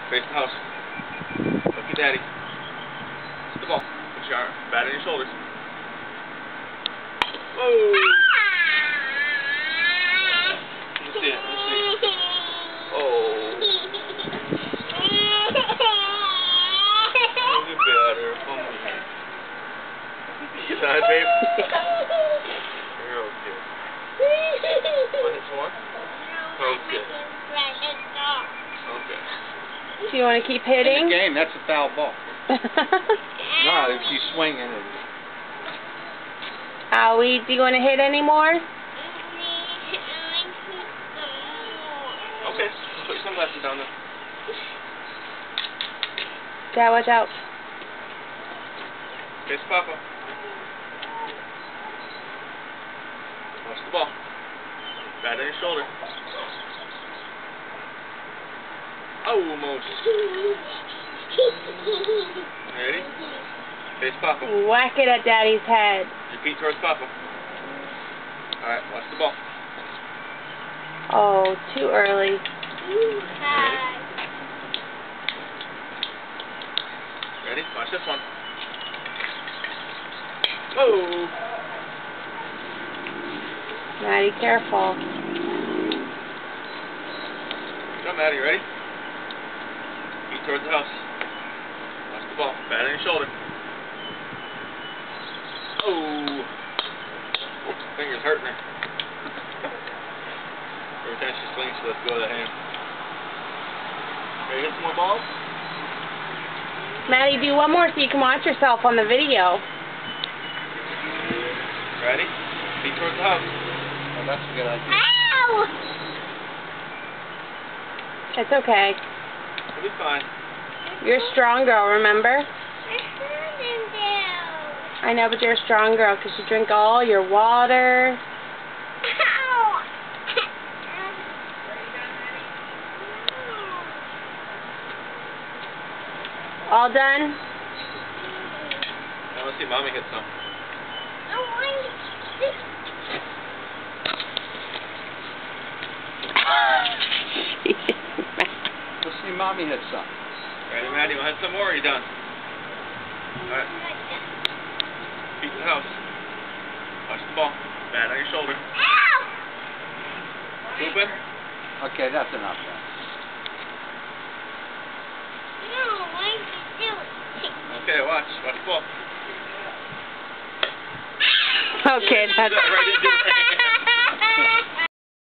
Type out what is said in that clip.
Face the house. Look at daddy. Hit the ball. Put your arm. Bat on your shoulders. Whoa! Let me see it. Let me see. Oh. Look better for me. You tired, babe? You're okay. Want to hit some more? Okay. Okay. Do you want to keep In hitting? the game, that's a foul ball. No, if she's swinging it. Owie, do you want to hit any more? Okay. Put your sunglasses down there. Dad, watch out. Face Papa. Watch the ball. Bat on your shoulder. Almost. Ready? Face Papa. Whack it at Daddy's head. Your feet towards Papa. Alright, watch the ball. Oh, too early. Ready? Watch this one. Whoa! Maddie, careful. Come, Maddie, ready? Feet towards the house. Watch the ball. Bat on your shoulder. Oh! Finger's hurting her. Every time she swings, she lets go of the hand. Ready to hit some more balls? Maddie, do one more so you can watch yourself on the video. Ready? Feet towards the house. Oh, that's a good idea. Ow! It's okay. It'll be fine. You're a strong girl, remember? I know, but you're a strong girl because you drink all your water. All done? Now let's see Mommy hit some. Let's see Mommy hit some. Ready, Maddie? Want to hit some more or are you done? Alright. Feet to the house. Watch the ball. Bat on your shoulder. Hooping. Okay, that's enough then. Okay, watch. Watch the ball. Okay, that's... Right into the